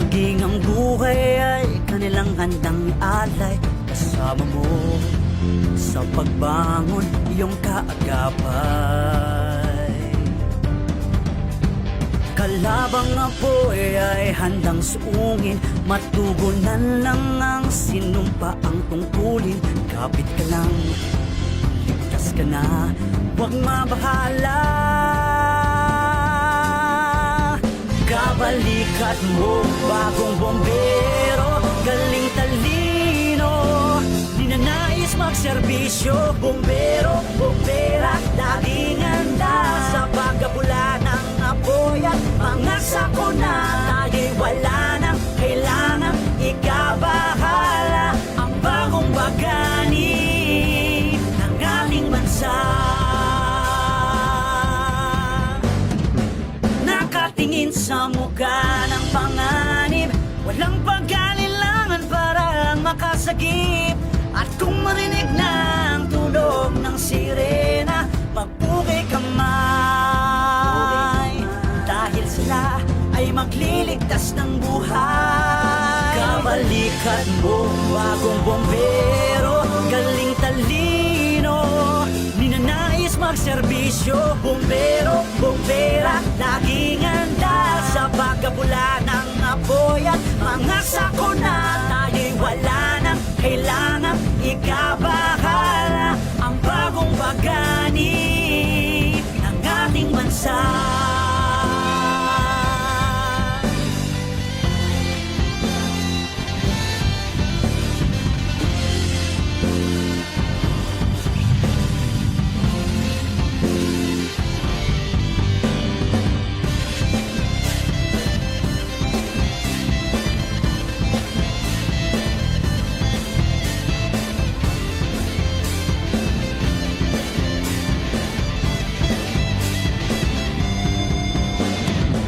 maging ang buhay ay kanilang handang alay. Kasama mo sa pagbangon iyong kaagapay. Kalabang apoy ay handang suungin, matugunan lang ang sinumpa ang tungkulin. Kapit ka lang, ligtas ka na, huwag mabahala. Kabalikat mo, bagong bombero, galing talino, di na nais magserbisyo. Bombero, bombera, laging handa sa pagkabula ng apoy at mga sakuna. Tayo'y wala nang kailangang ikabahala. Ang bagong bagani ng ating bansa, nakatingin sa mukha ng panganib, walang pag-alilangan para makasagip. At kung marinig na ang tunog ng sirena, magpukay kamay, dahil sila ay magliligtas ng buhay. Kabalikat mo, bagong bombero, galing talino, ninanais magserbisyo. Bombero, bombera, laging handa sa pagkabula ng apoy at mga sakuna. Tayo'y wala nang kailangang ikabahala. Ang bagong bagani ng ating bansa.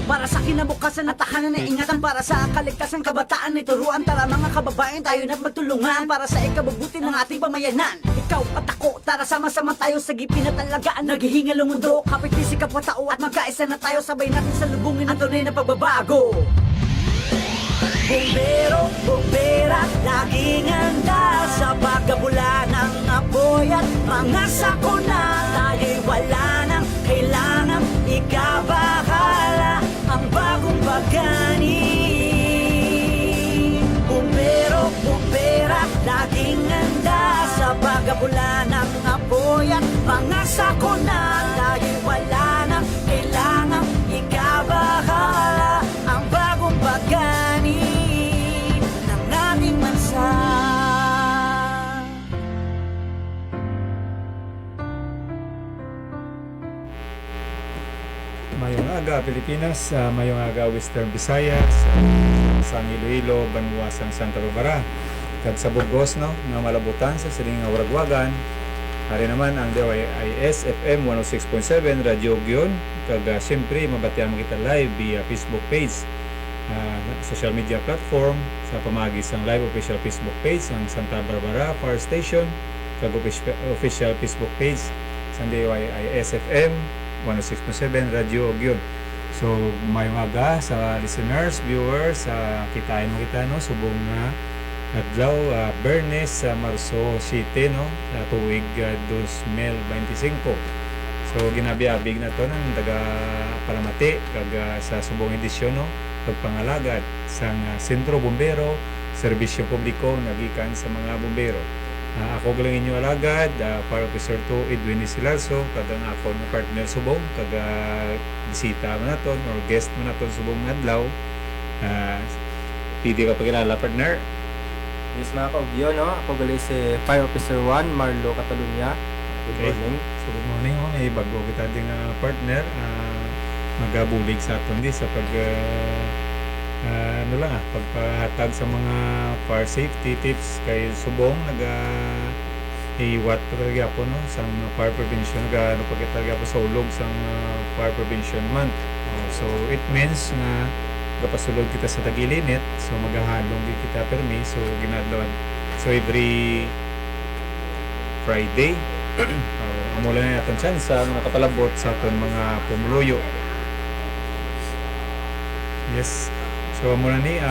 Para sa kinabukasan at tahanan na ingatan, para sa kaligtasan kabataan ay turuan. Tara mga kababayan, tayo na't magtulungan para sa ikabubuti ng ating pamayanan. Ikaw at ako, tara sama-sama tayo sa gipin at alagaan. Naghihingal ang mundo, kapit-isi kapwa-tao at magkaisa na tayo. Sabay natin salubungin ang tunay na pagbabago. Bombero, bombera, laging handa sa pagkabula ng apoy at mga sakuna. Tayo'y wala nang kailangang ikabahala. Ang bagong bagani. Bombero, bombera, laging handa sa pagkabula ng apoy at mga sakuna. Tayo'y wala nang kailangang ikabahala. Ang bagong bagani ng ating bansa. Mayong aga Pilipinas, mayong aga Western Visayas, sang Iloilo, Banwasang Santa Barbara, kag sa Burgos no, nga malabutan sa siling nga Waragwagan. Hari naman ang DYIS FM 106.7 Radio Gyon, kag siyempre mabatian mo kita live via Facebook page, social media platform sa pamagi sang live official Facebook page ang Santa Barbara Fire Station, kag official Facebook page sang DYIS FM 106.7 Radio Gyon. So may aga sa listeners, viewers, kitain mo kita no, subong na adlaw, Bernes sa Marso 7 no, sa tuig 2025. So ginabiabig na to ng daga Paramati kag sa subong edisyon no, pagpangalagad sang Sentro Bombero, serbisyo publiko nagikan sa mga bombero. Ako galing inyo alagad, Fire Officer 2 Edwin Silarso, kadang ako na partner subong, kaga bisita mo naton or guest mo naton subong adlaw. Pwede ka pagkilala partner? Yes mga kaugyo, no? Ako galing si Fire Officer 1 Marlo Catalunya. Good morning. So good morning, may bago kita ding partner, magabulig sa aton di sa pagpahatag sa mga fire safety tips kay subong iwat talaga po no sa fire prevention, nagano pagkatalaga po sa ulog sa fire prevention month. So it means na kapasulod kita sa tagilinit, so maghahalong din kita permi, so ginadlawan so every Friday amula na natin chance sa nakapalabot sa aton mga pumuluyo. Yes. So So muna ni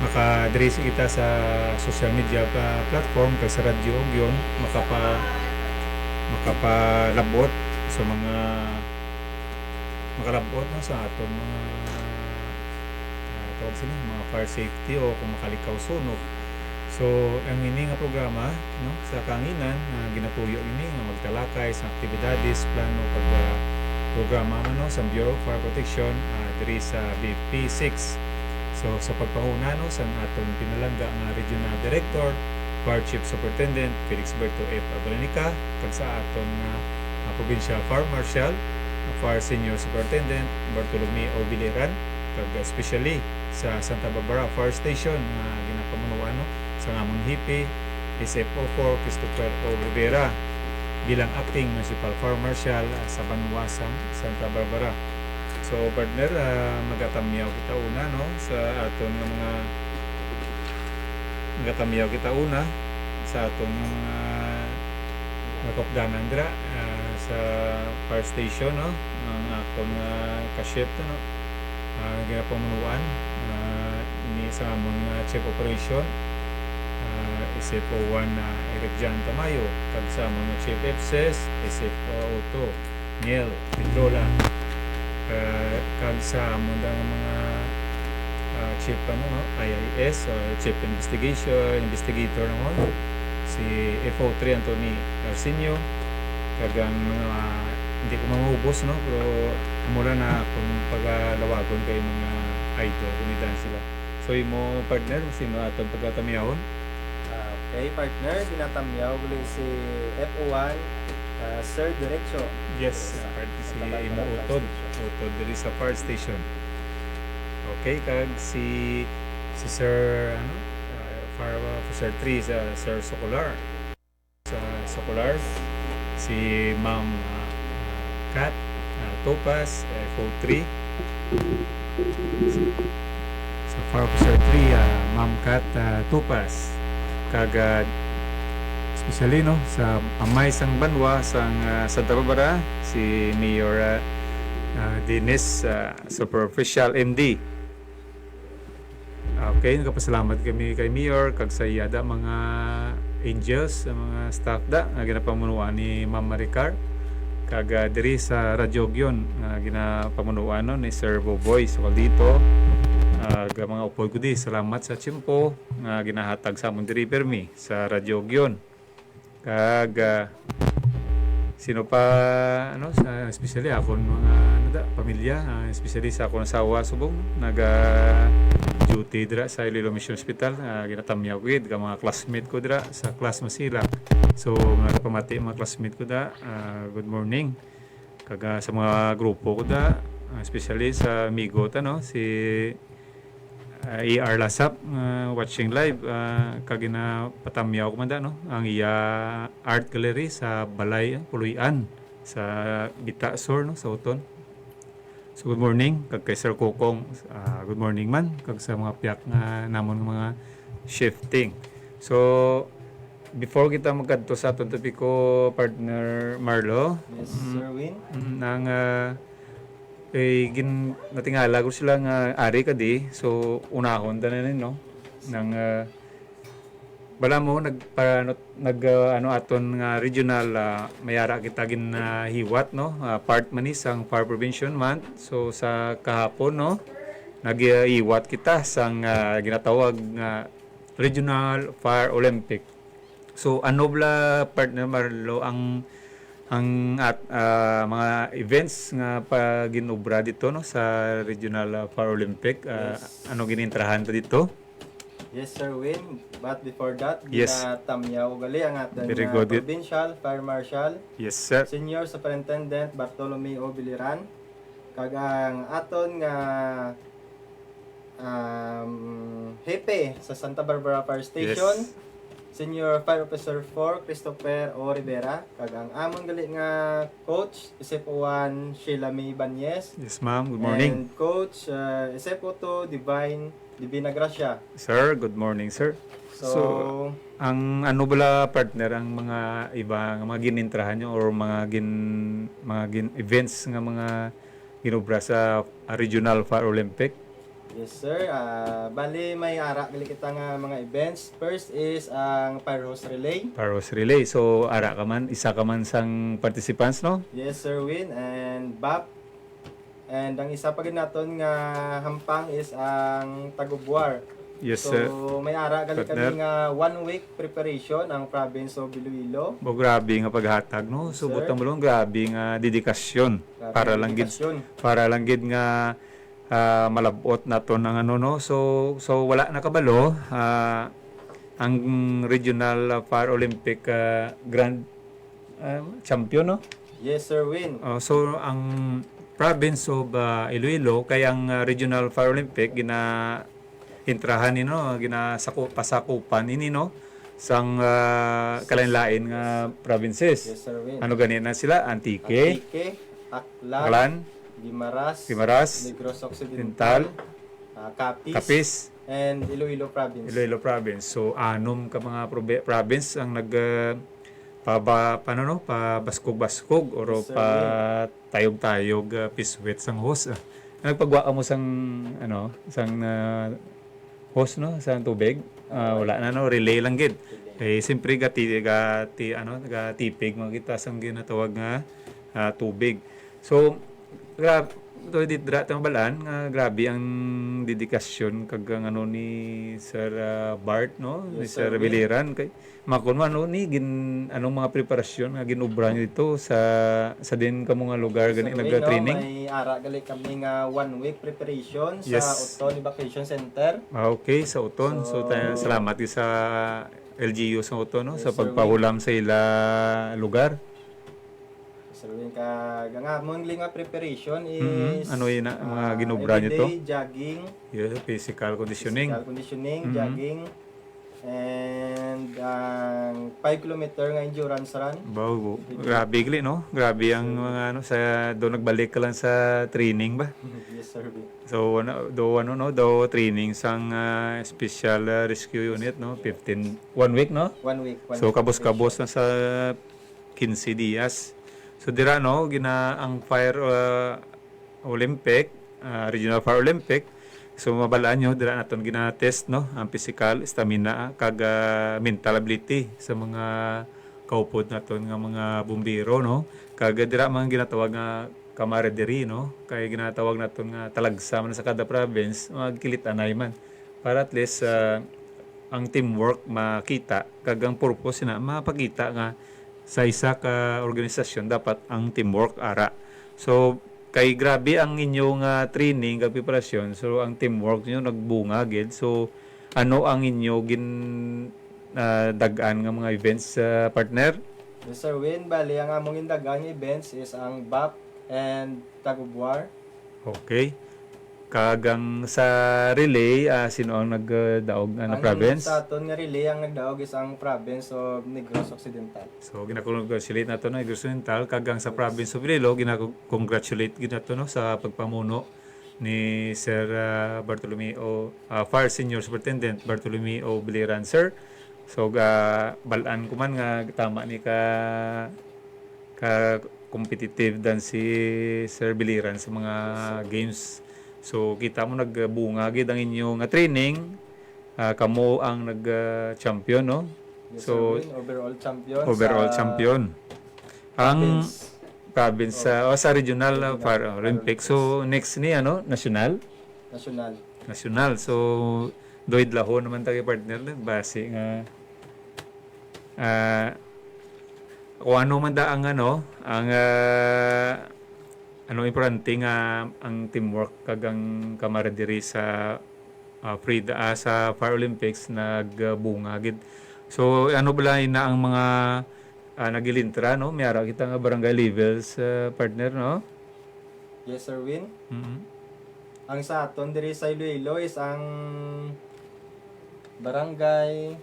makadresi kita sa social media platform kag sa radyo yun makapalabot sa mga makalabot na sa aton mga tawag sila mga fire safety o kung makalikaw sunog. So ang ini nga programa no sa kanginan ginatuyo ini nga magtalakay sa aktibidades plano pag programa ano sa Bureau of Fire Protection diri sa BP6. So sa pagpanguna no sa aton pinalangga nga Regional Director, Fire Chief Superintendent Felix Berto F. Abalanica, kag sa aton Provincial Fire Marshal, Fire Senior Superintendent Bartolome O. Biliran, kag especially sa Santa Barbara Fire Station nga ginapamunuan no sa ngamon hipi SFO4 Christopher O. Rivera bilang acting Municipal Fire Marshal sa Banwasang Santa Barbara. So partner, magatamyaw kita una no sa aton nga mga magatamyaw kita una sa aton nga mga nakopdanan dira sa fire station no ang aton nga ka-shift no ginapamunuan ni sa among chief operation SFO1 Eric Jan Tamayo kag sa mga chief FSS SFO2 Niel Pedrola kag sa among mga chief IIS chief investigator naman si FO3 Anthony Arsenio kag ang mga hindi ko mamubos no pero mula na kung pagalawagon kay mga idol kumidan sila. So imo partner sino atong pagkatamyahon? Okay, partner, ginatamyaw uli si FO1 Sir Diretso. Yes, partner si imo utod diri sa fire station. Okay, kag si Sir Fire Officer 3 sa Sir Socolar. Sa Socolar si Ma'am Kat Topas FO3. Sa Fire Officer 3 Ma'am Kat Topas kagad especially no sa amay sang banwa sang Santa Barbara si Mayor Dennis Superficial MD. Okay, nagpasalamat kami kay Mayor kag sa iyada mga angels sa mga staff da nga ginapamunuan ni Ma'am Maricar kag diri sa Radyo Gyon nga ginapamunuan no ni Sir Boboy so dito mga upod ko di salamat sa tiyempo nga ginahatag sa among diri permi sa Radyo Gyon kag sino pa sa especially ako mga pamilya especially sa akong asawa subong naga duty dira sa Iloilo Mission Hospital ginatamyaw ko gid mga classmate ko dira sa class Masilak. So mga pamati mga classmate ko da good morning kag sa mga grupo ko da especially sa amigo ta no si ER Lasap watching live kag patamyaw ko man da no ang iya art gallery sa Balay Puluyan sa Bita Sur no sa Uton. So good morning kag kay Sir Kokong good morning man kag sa mga piyak nga namon mga shifting. So before kita magkadto sa atong topiko partner Marlo, Yes, Sir Win. nang natingala ko sila nga ari kadi so unahon tanan no nang bala mo aton nga regional mayara kita gin hiwat no part man ni sang Fire Prevention Month. So sa kahapon no nag-iwat kita sang ginatawag nga Regional Fire Olympic. So ano bla partner Marlo ang mga events nga paginubra dito no sa Regional Fire Olympic Yes. ano ginintrahan ta dito? Yes, Sir Win. But before that, Yes. ginatamyaw gali ang aton Very good. Provincial Fire Marshal, Yes sir. Senior Superintendent Bartolome O. Biliran, kag ang aton nga hepe sa Santa Barbara Fire Station, Yes. Senior Fire Officer 4 Christopher O. Rivera, kag ang amon gali nga coach SFO1 Sheila May Banyes, Yes ma'am, good morning. and coach SFO2 Divina Gracia. Sir, good morning sir. So, Ang ano bala partner ang mga iba nga mga ginintrahan nyo or mga events nga mga ginubra sa Regional Fire Olympic? Yes sir, bali may ara gali kita nga mga events. First is ang fire hose relay. Paros relay. So ara ka man, isa ka man sang participants, no? Yes sir Win, and BAP. And ang isa pa gid naton nga hampang is ang tagubwar. Yes, So may ara gali partner. kami nga 1 week preparation ang province of Iloilo. Bo grabe nga paghatag, no? Yes, Subot sir. ang bulong grabe nga dedikasyon Grabe para ang lang gid dedikasyon. nga malabot na to ng ano, no? So wala na kabalo ang regional Paralympic grand champion, no? Yes sir Win. So ang province of Iloilo kay ang regional Paralympic gina intrahan ni, no, pasakupan ini, no, sang kalain-lain nga provinces. Yes sir Win. Ano ganina sila? Antique, Antique, Aklan, Aklan, Guimaras, Guimaras, Negros Occidental, Occidental, Capiz, Kapis, and Iloilo Province. Iloilo province. So anom ka mga province ang nag pabaskog-baskog or Yes, sir. pa tayog-tayog piswet sang host. Nagpagwa ka mo sang host, no, sang tubig. Wala na, no, relay lang gid. Eh siyempre tipig makita sang ginatawag nga tubig. So grabe to didra tang balaan nga grabe ang dedikasyon kag ang ano ni Sir Bart, no, ni Yes, Sir sir. Biliran kay makon man, no, ni anong mga preparasyon nga ginubra niyo dito sa din kamo nga lugar gani Sir Win, nagka-training. no, may ara gali kami nga 1 week preparation sa Yes. Uton Evacuation Center. Okay, sa Uton. So, tayo salamat din sa LGU sa Uton, no, Yes, sa sir, pagpahulam sa ila lugar. Sir Win, nga mong nga preparation Mhm. is Ano yun na, mga ginubra niyo to? everyday jogging, Yeah, physical conditioning. physical conditioning, Mhm. jogging, and 5 kilometer nga endurance run. Grabe gali, no? Grabe ang mga ano sa do nagbalik ka lang sa training ba? Yes sir Win. So do training sang special rescue unit, no? 1 week, no? 1 week. So kabos-kabos na sa 15 dias. So dira, no, ang Fire Olympic, Regional Fire Olympic. So mabalaan nyo dira naton gina-test, no, ang physical stamina kag mental ability sa mga kaupod naton nga mga bumbero, no. Kag dira man ginatawag nga camaraderie, no, kay ginatawag naton nga talagsa man sa kada province magkilit anay man para at least ang teamwork makita kag ang purpose na mapakita nga sa isa ka organisasyon dapat ang teamwork ara. So kay grabe ang inyong training kag preparasyon. So ang teamwork niyo nagbunga gid. So ano ang inyo dagaan nga mga events partner? Yes sir Win, bali ang among indagang events is ang BAP and Tagubwar. Okay. Kagang sa relay, sino ang nagdaog na Ang province? sa aton nga relay ang nagdaog is ang province of Negros Occidental. So ginakongratulate nato na Occidental kagang sa province of Iloilo ginakongratulate ginato, no, sa pagpamuno ni Sir Bartolomeo Fire Senior Superintendent Bartolomeo Biliran, sir. So balaan ko man nga tama ni ka competitive dan si Sir Biliran sa mga games. So kita mo nagbunga gid ang inyo nga training. Kamo ang nag-champion, no? Yes, So, sir Win, overall champion. Overall sa champion. Ang province, province sa regional para Olympic. So next ni ano, national. national. National. So doid laho naman tayo partner base nga kung ano man da ang ano, ang ano importante nga ang teamwork kag ang camaraderie sa sa Paralympics nagbunga gid. So ano bala na ang mga nagilintra, no? May ara kita nga barangay levels partner, no? Yes sir Win. Mhm. Ang sa aton diri sa Iloilo is ang barangay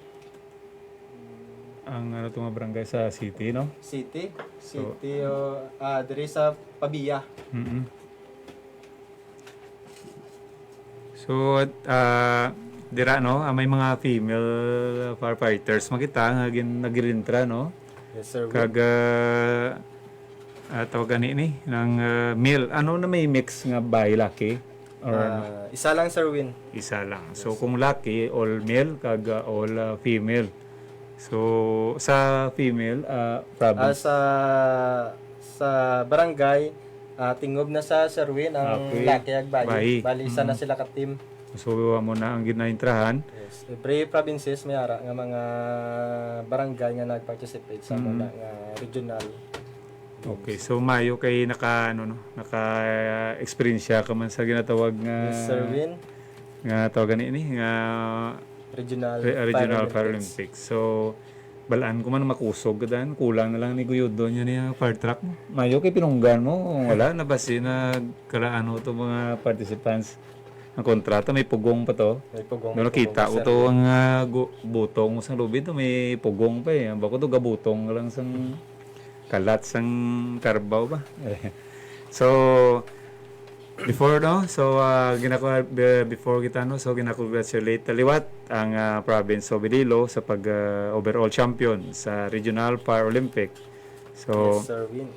Ang ano to nga barangay sa city, no? City. Diri sa Pabia. Mhm. So dira, no, may mga female firefighters makita nga nagilintra, no? Yes sir Win. Kag tawagan ni ng male, ano na may mix nga bay laki. Or ano? Isa lang Sir Win. Isa lang. So kung lucky, all male kag all female. So sa female province. Sa barangay, tingob na sa Sir Win ang Okay. Laki ag Bayi. Bayi. Bali isa na sila ka team. So mo na ang ginaintrahan. Yes. Every provinces may ara nga mga barangay nga nag-participate sa muna nga regional. Okay, so mayo kay naka experience ka man sa ginatawag nga Yes, Sir Win, nga tawagan ini nga regional Paralympics. So balaan ko man makusog dan kulang na lang ni Guyudo niya niya fire truck mo. Mayo kay pinunggan mo wala na basi na kalaano to mga participants. Ang kontrata may pugong pa to. May pugong. Pero kita ko to ang butong sa lubid to may pugong pa eh. Ang bako to gabutong lang sang kalat sang karbaw ba. So before before kita ginakongratulate taliwat ang province of Iloilo sa pag overall champion sa regional Paralympic. So Yes, Sir Win.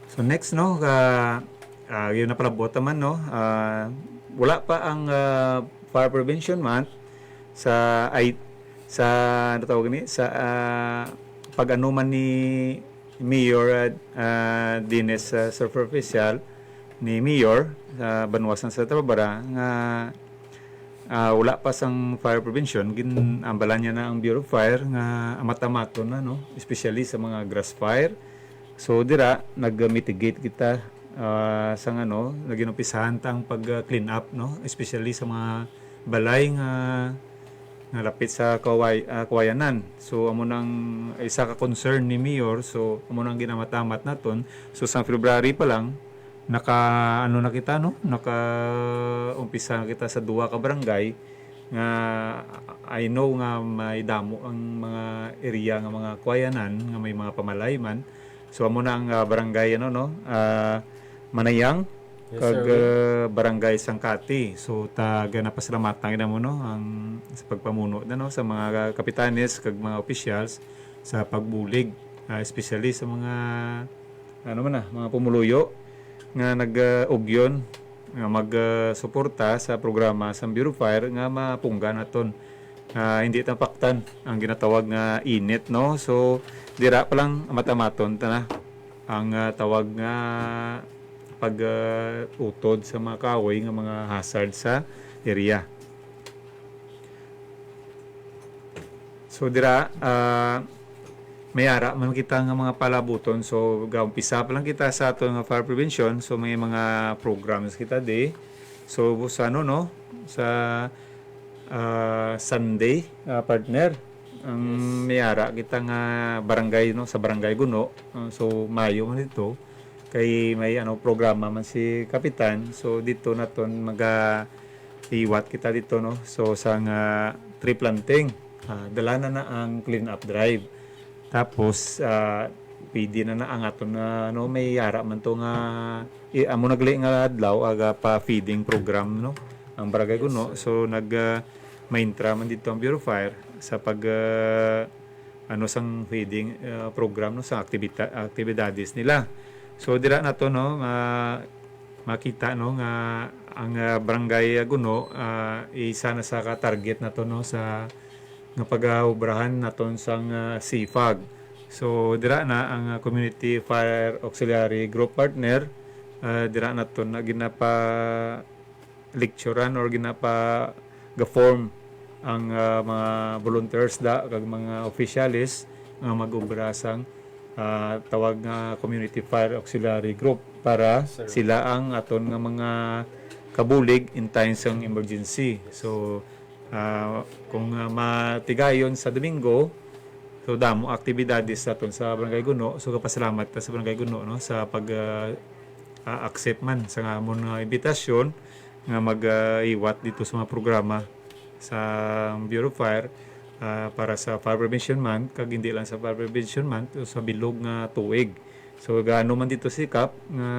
so next yun na palabot naman wala pa ang fire prevention month sa ano tawag ni sa pag-anuman ni Mayor Dines Surfer Official ni Mayor sa Banwasan sa Tababara nga wala pa sang fire prevention ginambalan niya na ang Bureau of Fire nga amat-amaton na especially sa mga grass fire. So dira nag-mitigate kita sa naginumpisahan tang pag-clean up especially sa mga balay nga lapit sa kawayanan. So amo nang isa ka concern ni Mayor, so amo nang ginamatamat naton. So sa February pa lang naka umpisa na kita sa duwa ka barangay nga I know nga may damo ang mga area nga mga kawayanan nga may mga pamalayman. So amo na ang barangay Manayang Yes, kag sir. barangay Sangkati. So taga napasalamatan na mo ang sa pagpamuno sa mga kapitanes kag mga officials sa pagbulig, especially sa mga mga pumuluyo nga nag-ugyon nga mag-suporta sa programa sa Bureau of Fire nga mapunggan naton. Hindi tapaktan ang ginatawag nga init So dira pa lang matamaton ta na ang tawag nga pag-utod sa mga kahoy nga mga hazard sa area. So dira may ara man kita nga mga palabuton. So gaumpisa pa lang kita sa ato nga fire prevention. So may mga programs kita So sa sa Sunday partner ang may ara kita nga barangay sa Barangay Guno. So Mayo man dito kay may programa man si kapitan. So dito naton iwat kita dito So sa tree planting dala na ang clean up drive. Tapos pwede na ang aton may yara man to nga amo nagli nga adlaw aga pa feeding program ang Barangay Guno. So maintra man dito ang Bureau of Fire sa pag sang feeding program sa aktibidades nila. So dira na to makita nga ang Barangay Guno isa na sa ka-target na to sa nga pag-obrahan naton sang CFAG. So dira na ang Community Fire Auxiliary Group Partner dira na to na ginapa lecturean or ginapa ga-form ang mga volunteers kag mga officials nga mag-obra sang tawag nga Community Fire Auxiliary Group para sila ang aton nga mga kabulig in times ng emergency. So kung matigayon sa Domingo, so damo aktibidades aton sa Barangay Guno. So kapasalamat ta sa Barangay Guno sa pag accept man sa amon nga imbitasyon nga mag-iwat dito sa mga programa sa Bureau of Fire para sa Fire Prevention Month kag hindi lang sa Fire Prevention Month sa bilog nga tuig. So gaano man dito sikap nga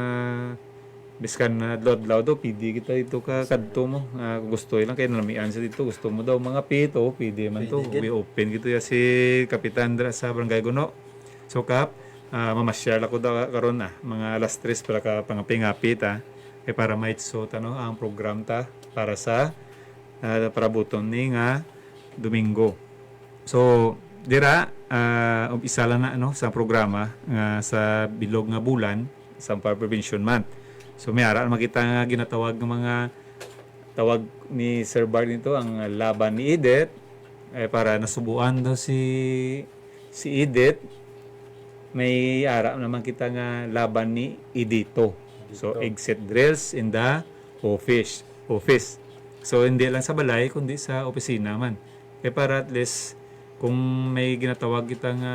biskan na adlaw do pidi kita dito kadto mo gusto lang kay nalamian sa dito gusto mo daw mga pito pidi man to we open gito ya si Kapitan Dra sa Barangay Guno. So kap mamasyal ako daw karon mga alas 3 para ka pangapingapit para maitsot ang program ta para sa para buton ni nga Domingo. So dira isa lang na sa programa nga sa bilog nga bulan sa Fire Prevention Month. So may ara makita nga ginatawag ng mga tawag ni Sir Bart nito ang laban ni Edith para nasubuan daw si Edith. May ara naman kita nga laban ni Edito. So exit drills in the office. So hindi lang sa balay kundi sa opisina man. Para at least kung may ginatawag kita nga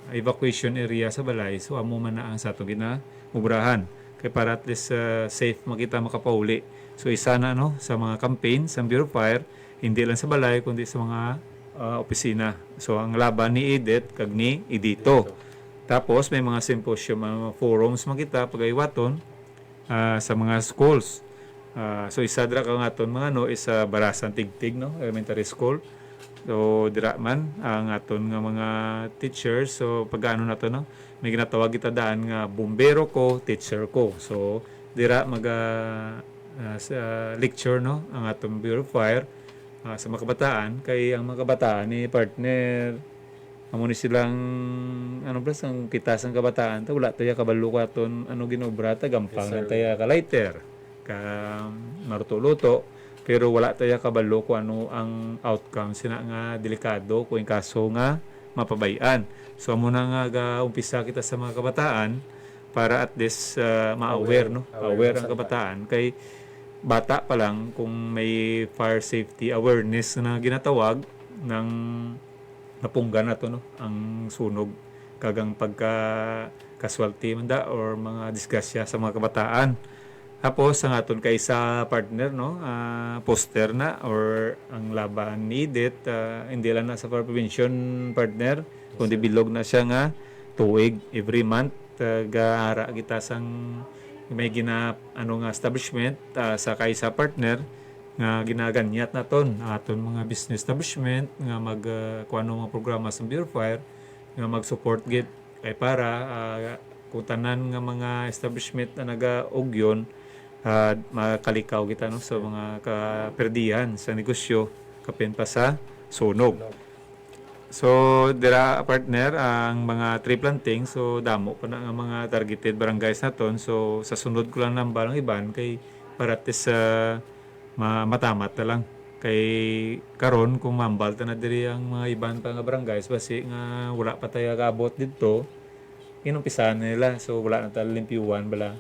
evacuation area sa balay, so amo man na ang sa ato ginamubrahan. Para at least safe makita makapauli. So isa na sa mga campaign sa Bureau of Fire, hindi lang sa balay kundi sa mga opisina. So ang laban ni Edith kag ni Edito. Tapos may mga symposium, mga forums makita pagaywaton sa mga schools. So isa dira ka nga aton mga isa Barasan Tigtig elementary school. So dira man ang aton nga mga teachers. So pagano na to may ginatawag kita daan nga bumbero ko, teacher ko. So dira sa lecture ang aton Bureau of Fire sa mga kabataan kay ang mga kabataan ni partner amo ni silang ang kita sang kabataan ta wala taya kabalo ko aton ginobra ta gampang lang taya ka lighter ka maruto-luto pero wala taya kabalo ko ang outcome sina nga delikado kung kaso nga mapabayan. So amo na nga umpisa kita sa mga kabataan para at least ma-aware aware ang kabataan kay bata pa lang kung may fire safety awareness na ginatawag ng napunggan na to ang sunog kagang pagka casualty manda or mga disgrasya sa mga kabataan. Tapos ang aton kay sa partner poster na or ang laban ni Edith hindi lang na sa fire prevention partner kundi bilog na siya nga tuig every month gaara kita sang may nga establishment sa kaysa partner nga ginaganyat naton aton mga business establishment nga kuano mga programa sa Bureau of Fire nga mag-support gid kay para kung tanan nga mga establishment na nagaugyon makalikaw kita sa mga kaperdihan sa negosyo kapin pa sa sunog. So, dira partner ang mga tree planting. So, damo pa na ang mga targeted barangays naton. So, sa sunod ko lang ng balang iban kay para sa matamat na lang. Kay karon kung mambal ta na diri ang mga iban pa nga barangays basi nga wala pa tayo kaabot dito. Inumpisahan na nila. So, wala na tayo limpiwan bala.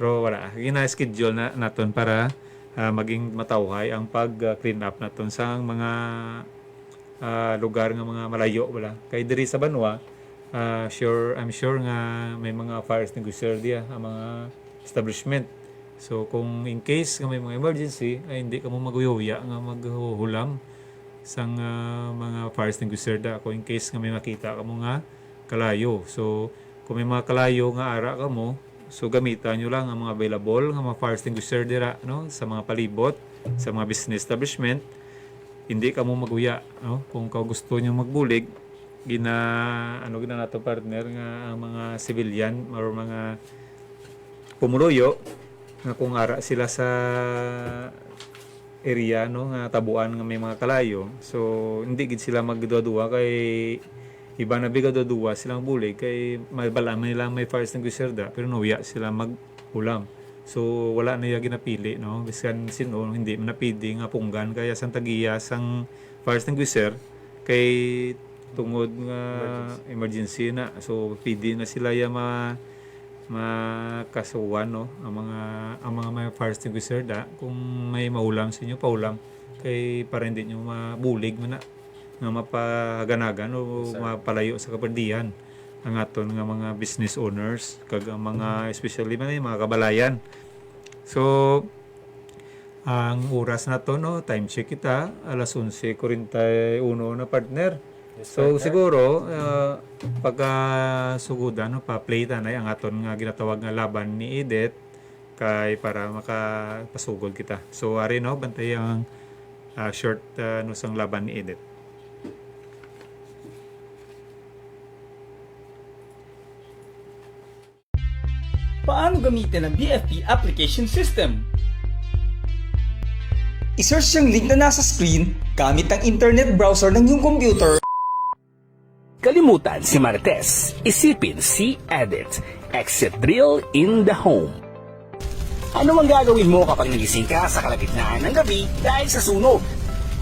Pero wala. Gina-schedule na naton para maging matawhay ang pag-clean up naton sa mga lugar nga mga malayo wala kay diri sa Banwa I'm sure nga may mga fire extinguisher diya ang mga establishment. So kung in case nga may mga emergency ay hindi ka mo maguyuya nga maghuhulam sang mga fire extinguisher da kung in case nga may makita ka mo nga kalayo. So kung may mga kalayo nga ara ka mo so gamitan nyo lang ang mga available nga mga fire extinguisher dira sa mga palibot sa mga business establishment. Hindi ka mo maguya kung ka gusto niyo magbulig gina nato partner nga ang mga civilian or mga pumuloyo nga kung ara sila sa area nga tabuan nga may mga kalayo so hindi gid sila magduwa kay iba na bigaduwa silang bulig kay malbalaman nila may fire extinguisher da pero nuya sila magulam. So wala na yung ginapili bisan sino hindi man napili nga punggan kaya sang tagiya sang fire extinguisher kay tungod nga emergency na so pili na sila ya makasuwan ang mga may fire extinguisher da kung may maulam sa inyo paulam kay para hindi nyo mabulig man na nga mapaganagan o mapalayo sa kaperdihan ang aton nga mga business owners kag ang mga especially man mga kabalayan. So ang oras na to time check kita alas 11:41 na partner. So siguro pagka sugudan pa-play tanay ang aton nga ginatawag nga laban ni Edith kay para makapasugod kita. So ari bantay ang short sang laban ni Edith. Paano gamitin ang BFP application system? I-search yung link na nasa screen gamit ang internet browser ng iyong computer. Kalimutan si Marites. Isipin si Edit. Exit drill in the home. Ano ang gagawin mo kapag nagising ka sa kalagitnaan ng gabi dahil sa sunog?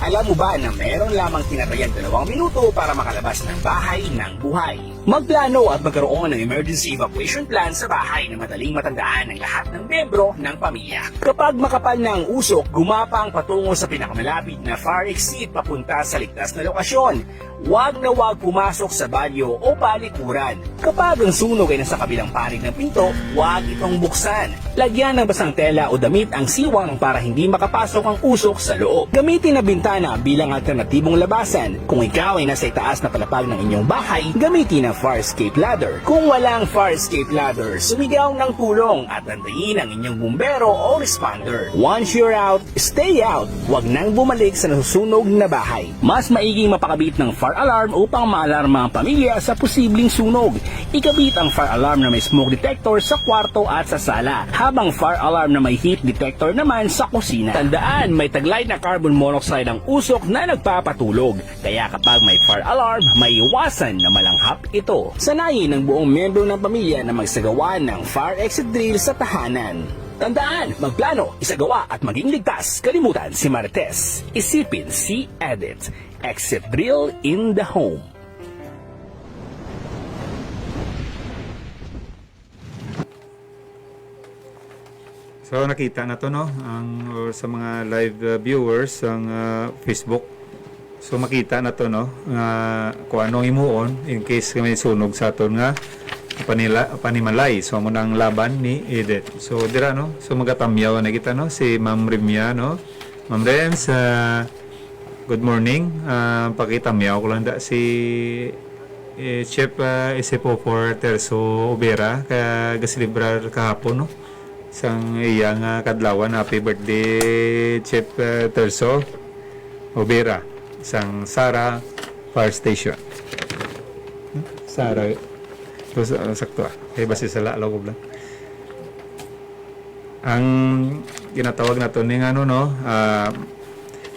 Alam mo ba na meron lamang tinatayang 2 minuto para makalabas ng bahay ng buhay? Magplano at magkaroon ng emergency evacuation plan sa bahay na madaling matandaan ng lahat ng membro ng pamilya. Kapag makapal na ang usok, gumapang patungo sa pinakamalapit na fire exit papunta sa ligtas na lokasyon. Huwag na huwag pumasok sa banyo o palikuran. Kapag ang sunog ay nasa kabilang panig ng pinto, huwag itong buksan. Lagyan ng basang tela o damit ang siwang para hindi makapasok ang usok sa loob. Gamitin na bintana bilang alternatibong labasan. Kung ikaw ay nasa itaas na palapag ng inyong bahay, gamitin ang fire escape ladder. Kung walang fire escape ladder, sumigaw ng tulong at antayin ang inyong bumbero o responder. Once you're out, stay out. Huwag nang bumalik sa nasusunog na bahay. Mas maiging mapakabit ng fire alarm upang maalarma ang pamilya sa posibleng sunog. Ikabit ang fire alarm na may smoke detector sa kwarto at sa sala, habang fire alarm na may heat detector naman sa kusina. Tandaan, may taglay na carbon monoxide ang usok na nagpapatulog. Kaya kapag may fire alarm, may iwasan na malanghap ito. Sanayin ng buong membro ng pamilya na magsagawa ng fire exit drill sa tahanan. Tandaan, magplano, isagawa at maging ligtas. Kalimutan si Marites. Isipin si Edit. Exit drill in the home. So nakita na to no or sa mga live viewers ang Facebook. So makita na to no kung anong imuon in case may sunog sa aton nga panimalay. So mo nang laban ni Edit. So dira no. So magatamyaw na kita no si Ma'am Remia no. Ma'am Rems, good morning. Pakitamyaw ko lang da si Chef Isipo for Terso Obera kaya gasilibrar kahapon no. Sang iyang kadlawan. Happy birthday Chef Terso Obera sang Sara Fire Station. Sara to sakto kay basi sa lalaw ko lang. Ang ginatawag na to ning ano no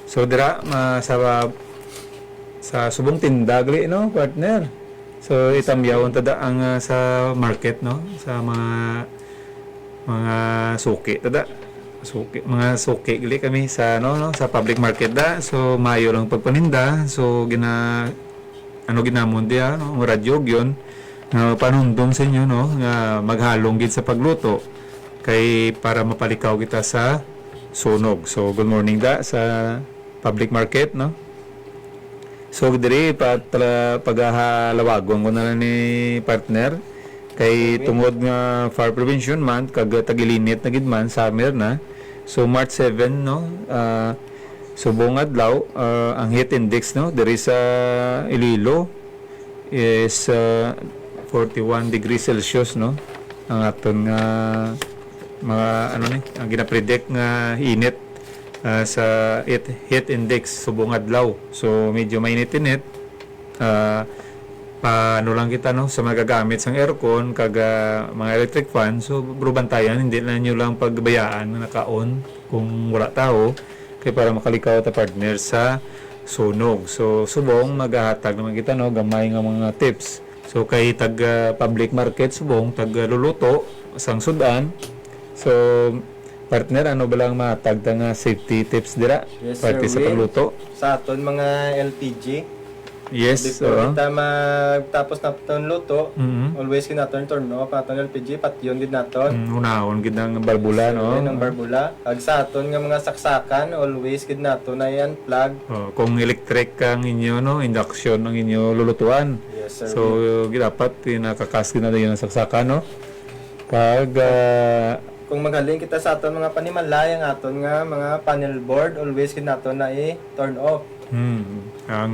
so dira sa subong tindag no partner. So itamyawon tada ang sa market no sa mga suki tada suki mga suki gali kami sa no sa public market da. So mayo lang pagpaninda. So ginamon dia no radyo gyon panundom sa inyo no nga maghalong gid sa pagluto kay para mapalikaw kita sa sunog. So good morning da sa public market no. So diri paghahalawagon ko na lang ni partner kay tungod nga fire prevention month kag tagilinit na gid man summer na. So March 7 no subong adlaw ang heat index no diri sa Iloilo is 41 degrees Celsius no ang aton nga mga ano ni ang gina-predict nga init sa heat index subong adlaw. So medyo mainit-init paano lang kita no sa magagamit sang aircon kag mga electric fan. So bro bantayan hindi na nyo lang pagbayaan na naka-on kung wala tao kay para makalikaw ta partner sa sunog. So subong maghahatag naman kita no gamay nga mga tips. So kay tag public market subong tag luluto sang sudan. So partner ano ba lang matag ta nga safety tips dira parte sa pagluto Sa aton mga LPG. yes Before kita magtapos na ito luto, always kinaton turn off aton LPG, patyon gid naton. unahon gid ang barbula no Ng barbula. Kag sa aton nga mga saksakan, always gid naton na yan plug. kung electric ang inyo no induction ang inyo lulutuan. Yes sir. So dapat pinakakas na yun ang saksakan no kag Kung magaling kita sa aton mga panimalay, ang aton nga mga panel board, always gid naton na i-turn off. ang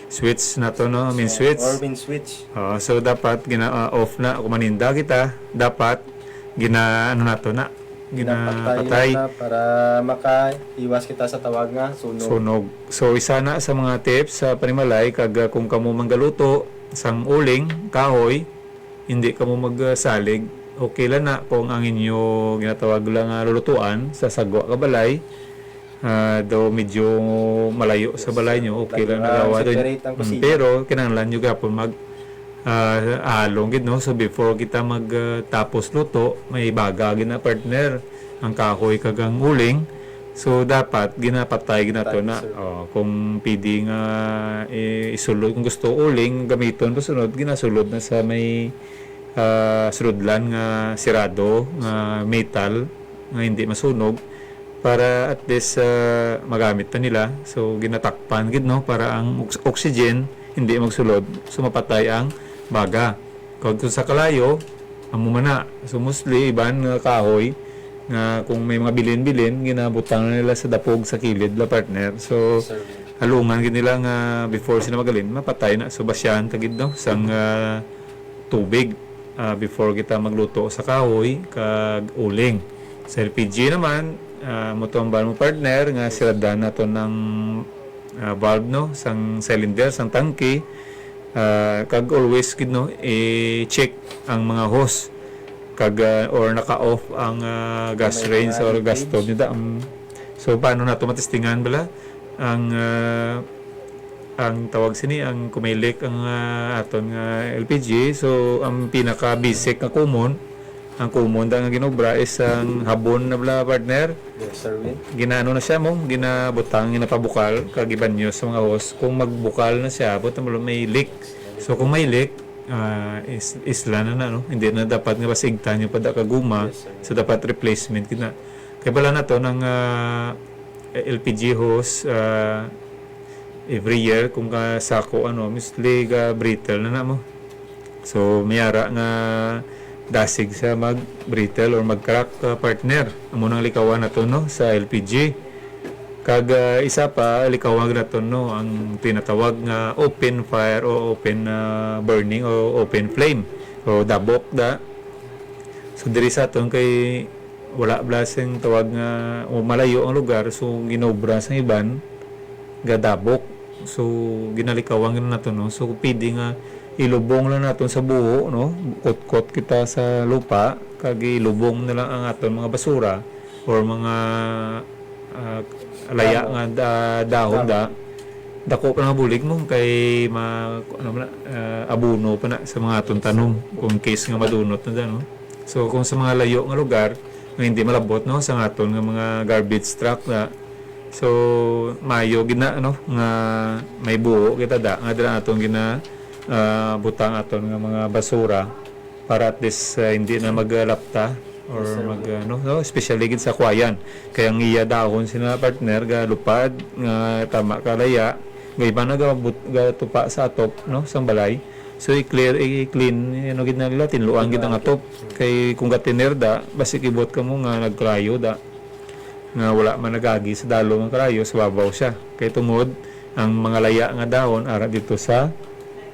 switch na to no main switch. Or main switch. So dapat off na kung maninda kita dapat ano na to na ginapatay na para makaiwas kita sa tawag nga sunog. So isa na sa mga tips sa panimalay kag kung kamo manggaluto sang uling kahoy hindi kamo magsalig okay lang na kung ang inyo ginatawag lang nga lulutuan sa sagwa ka balay. Daw medyo malayo sa balay nyo, okay lang na gawa doon. Separate ang kusina. Pero kinahanglan nyo gapon mag along gid no. So before kita mag tapos luto, may baga gid na partner ang kahoy kagang uling. So dapat ginapatay ginato na kung pwede nga isulod kung gusto uling gamiton pasunod ginasulod na sa may sulodlan nga sirado nga metal nga hindi masunog para at least magamit na nila. So ginatakpan gid no para ang oxygen hindi magsulod so mapatay ang baga. Kung sa kalayo amo man na so mostly iban nga kahoy nga kung may mga bilin-bilin ginabutang na nila sa dapog sa kilid la partner. So halungan gid nila nga before sila magalin mapatay na so basyan tagid no sang tubig before kita magluto sa kahoy kag uling. Sa LPG naman motomban mo partner nga siradan nato ng valve no sang cylinder sang tangke kag always gid no i-check ang mga hose kag or naka-off ang gas range or gas stove nida. So paano nato matestingan bala ang tawag sini ang kumilik ang aton nga LPG. So ang pinaka basic nga common ang common da nga ginobra is ang habon na bala partner. Yes, sir Win. Ginaano na siya mo ginabutang ginapabukal kag ibanyo sa mga hose kung magbukal na siya but may leak. So kung may leak isla na no hindi na dapat nga basigtan yung pada kaguma. Yes, so dapat replacement kina kay bala na to ng LPG hose every year kung sako mostly brittle na mo. So mayara nga dasig sa mag brittle or mag crack partner amo nang likawan nato no sa LPG. Kag isa pa likawag nato no ang tinatawag nga open fire o open burning o open flame o dabok da. So diri sa aton kay wala blaseng tawag nga o malayo ang lugar so ginobra sa iban gadabok. So ginalikawan nato no so pwede nga ilubong lang naton sa buho no kot-kot kita sa lupa kag ilubong na lang ang aton mga basura or mga alaya nga dahon dako pa nga bulig mo kay abuno pa na sa mga aton tanom kung case nga madunot na no. So kung sa mga layo nga lugar nga hindi malabot no sa aton nga mga garbage truck na so mayo gina no nga may buho kita da nga dira aton gina butang aton nga mga basura para at least hindi na maglapta or especially gid sa kwayan kaya ang iya dahon sina partner ga lupad nga tama kalaya nga iba na ga tupa sa atop no sang balay so i-clean gid na nila tinluan gid ang atop kay kung gatiner da basig ibot ka mo nga nagkrayo da nga wala man nagagi sa dalo ng krayo sa babaw siya kay tungod ang mga laya nga dahon ara dito sa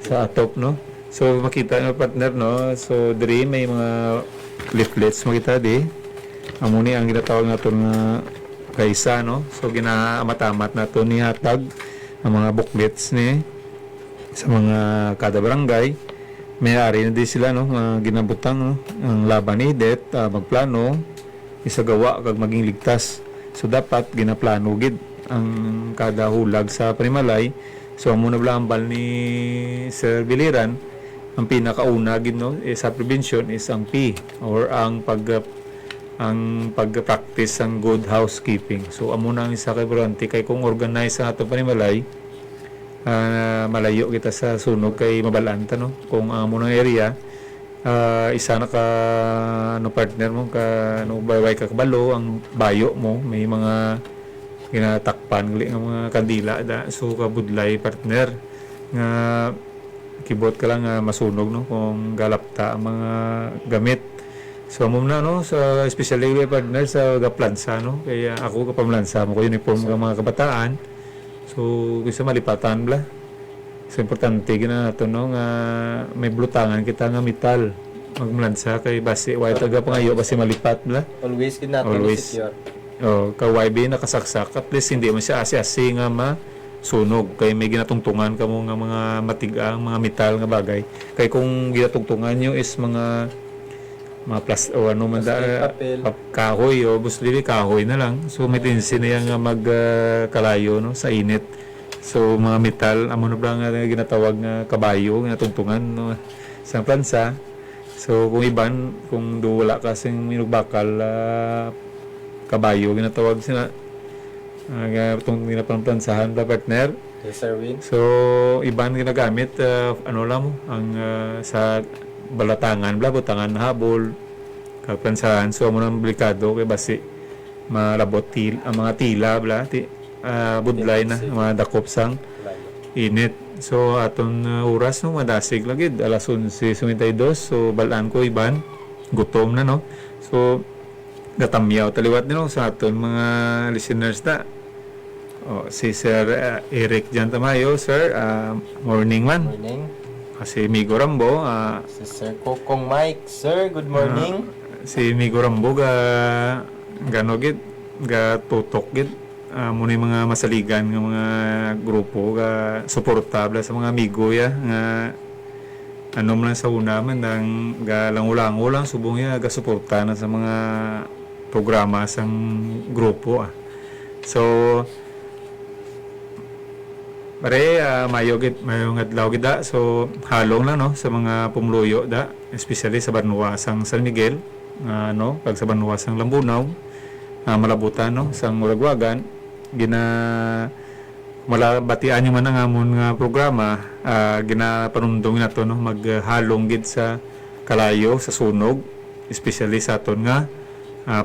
atop no. So makita ng partner no so diri may mga leaflets makita di amo ni ang ginatawag nato nga kaysa no so ginaamatamat nato ni hatag ang mga booklets ni sa mga kada barangay may ari na di sila no ginabutang no ang laban ni det magplano isagawa kag maging ligtas so dapat ginaplano gid ang kada hulag sa panimalay. So amo na blambal ni Sir Biliran ang pinakauna gid no sa prevention is ang P or ang pag-practice ang good housekeeping. So amo na ang isa kay Bronte kay kung organize sa ato panimalay malayo kita sa sunog kay mabalanta no kung amo nang area isa na ka partner mo ka baybay ka kabalo ang bayo mo may mga ginatakpan gali ng mga kandila da so kabudlay partner nga kibot ka lang masunog no kung galapta ang mga gamit so amom na no sa especially partner sa gaplansa no kaya ako kapamlansa mo ko uniform ng mga kabataan so gusto malipatan bla so importante gina nato no nga may blutangan kita nga metal magmlansa kay base way taga pangayo base malipat bla Always gid nato secure. Kawaybe nakasaksak at least hindi mo siya asi-asi nga masunog kay may ginatungtungan ka mo nga mga matigang mga metal nga bagay kay kung ginatungtungan nyo is mga mga plus o ano man Papel. kahoy o busli kahoy na lang. So may tendency na yan nga magkalayo no sa init. So mga metal amo na ba nga ginatawag nga kabayo nga tungtungan no sa plansa. So kung iban kung do wala kasing minugbakal kabayo ginatawag sila itong ginapangplansahan ba partner. Yes, Sir Win. So iban ginagamit ano lang mo ang sa balatangan bla butangan na habol kaplansahan. So amo nang delikado kay basi malabot ang mga tila bla budlay na mga dakop sang init. So aton oras no madasig lagi alas 11:52. So balaan ko iban gutom na no. So gatamyaw taliwat nino sa aton mga listeners ta. Si Sir Eric Jan Tamayo, sir, morning man. Morning. Si Migo Rambo, Si Sir Kokong Mike. Sir, good morning. si Migo Rambo ganogit ga tutok gid muna yung mga masaligan ng mga grupo ga suportable sa mga amigo ya nga ano man sa una man nang ga langulango lang subong ya ga suporta na sa mga programa sang grupo So pare mayong adlaw gid da so halong lang no sa mga pumuluyo da especially sa Banwasang San Miguel no pag sa Banwasang Lambunaw malabutan no sang Muragwagan malabatian yung man ang amon nga programa ginapanumdong nato no maghalong gid sa kalayo sa sunog especially sa aton nga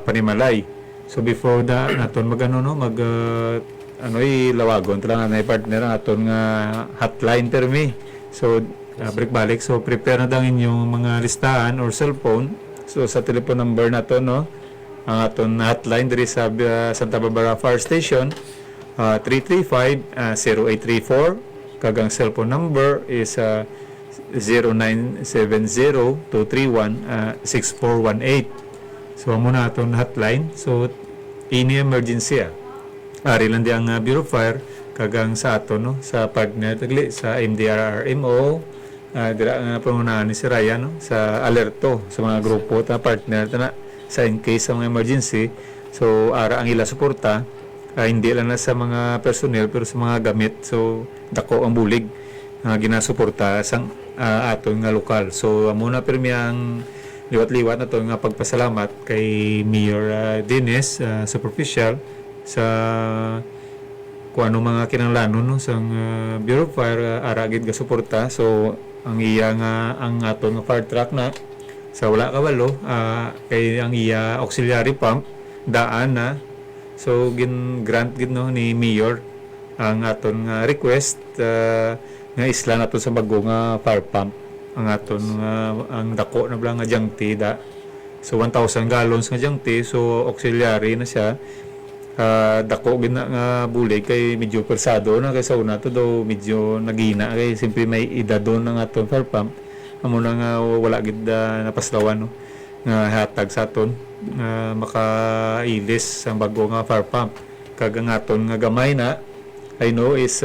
panimalay. So before da naton magano no lawagon lang na partner ang aton nga hotline termi. So balik so prepare na dang inyong mga listahan or cellphone. So sa telephone number nato no ang aton hotline diri sa Santa Barbara Fire Station 335-0834 kagang cellphone number is 0970-231-6418. So amo na aton hotline. So ini emergency ari lang di ang Bureau of Fire kagang sa ato no sa partner tagli sa MDRRMO dira nga pangunahan ni si Ryan no sa alerto sa mga grupo ta partner ta na sa in case sa mga emergency. So ara ang ila suporta hindi lang na sa mga personnel pero sa mga gamit. So dako ang bulig ginasuporta sang aton nga lokal. So amo na pirmi ang liwat-liwat na to nga pagpasalamat kay Mayor Dennis superficial sa kung ano mga kinanglanon no sang Bureau of Fire aragid ga suporta. So ang iya nga ang aton nga fire truck na sa wala kabalo kay ang iya auxiliary pump daan na. So grant gid no ni Mayor ang aton nga request nga isla nato sa bago nga fire pump ang aton nga ang dako na blang nga jangti da. So 1,000 gallons nga jangti. So auxiliary na siya. Dako gina nga bulig kay medyo persado na kay sa una to daw medyo nagina kay simpre may idadon ng aton fire pump amo na nga wala gid napaslawan no nga hatag sa aton makailis ang bago nga fire pump kag ang aton nga gamay na I know is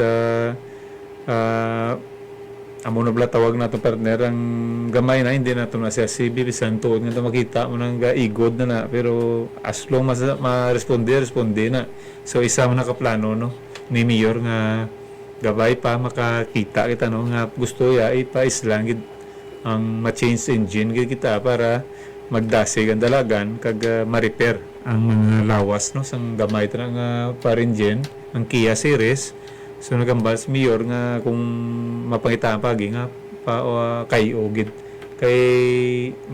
amo na bala tawag nato partner ang gamay na hindi nato na siya sibilisan tuod nga makita mo nang igod na pero as long responde na. So isa man nakaplano no ni Mayor nga gabay pa makakita kita no nga gusto ya ipaislang gid ang ma-change engine gid kita para magdasig ang dalagan kag ma-repair ang mga lawas no sang gamay ta nga fire engine ang Kia series. So nagambal si Mayor nga kung mapangitaan pagi nga kay ogid kay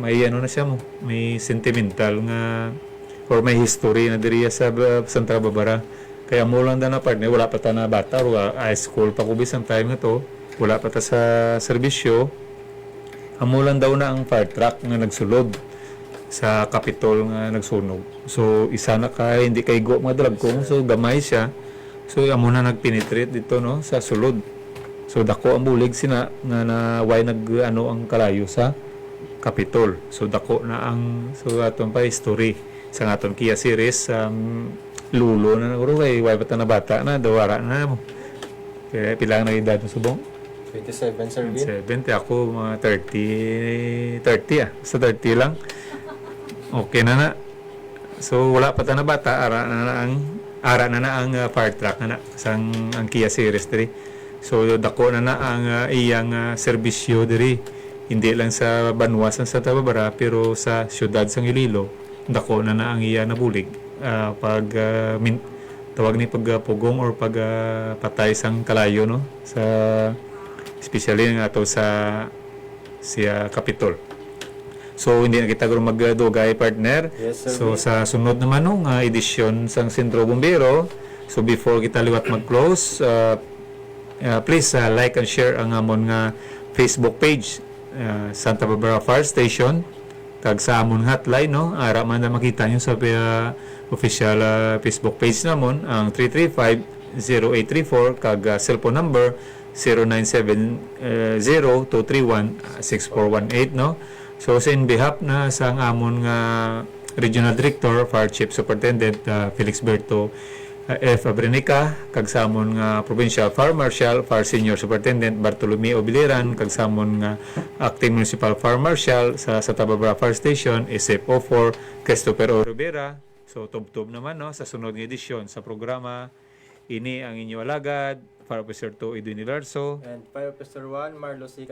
may ano na siya mo may sentimental nga or may history na diriya sa Santa Barbara kaya mo lang na partner wala pa ta na bata or high school pa ko bisang time na to wala pa ta sa serbisyo amo lang daw na ang fire truck nga nagsulod sa Capitol nga nagsunog. So isa na kay hindi kay go mga dragkong so gamay siya. So amo na nagpenetrate dito no sa sulod. So dako ang bulig sina nga na why ano ang kalayo sa Capitol. So dako na ang so aton pa history sa aton Kia series lulo na uro kay why pa na bata na dawara na mo. Kaya pila na edad mo subong? 27 Sir Win. 70 ako mga 30 sa 30 lang. Okay na. So wala pa ta na bata, ara na ang fire truck na sang ang Kia Series diri. So dako na ang iyang serbisyo diri. Hindi lang sa Banwas sa Tababara pero sa siyudad sang Iloilo dako na ang iya nabulig pag tawag ni pagpugong or patay sang kalayo no sa especially nga ato sa siya Capitol. So hindi na kita guro magdugay partner. Yes, sir. So sa sunod naman no nga edisyon sang Sentro Bombero, so before kita liwat mag-close, please like and share ang amon nga Facebook page, Santa Barbara Fire Station, kag sa amon hotline no, ara man na makita nyo sa official Facebook page namon ang 335-0834 kag cellphone number 0970-231-6418 no. So sa in behalf na sa amon nga Regional Director, Fire Chief Superintendent Felix Berto F. Abrenica, kag sa amon nga Provincial Fire Marshal, Fire Senior Superintendent Bartolomeo Biliran, kag sa amon nga Acting Municipal Fire Marshal sa Santa Barbara Fire Station, SF04 Christopher O. Rivera. So tub-tub naman no sa sunod nga edisyon sa programa. Ini ang inyo alagad, Fire Officer 2 Edwin Ilarso. And Fire Officer 1, Marlo C.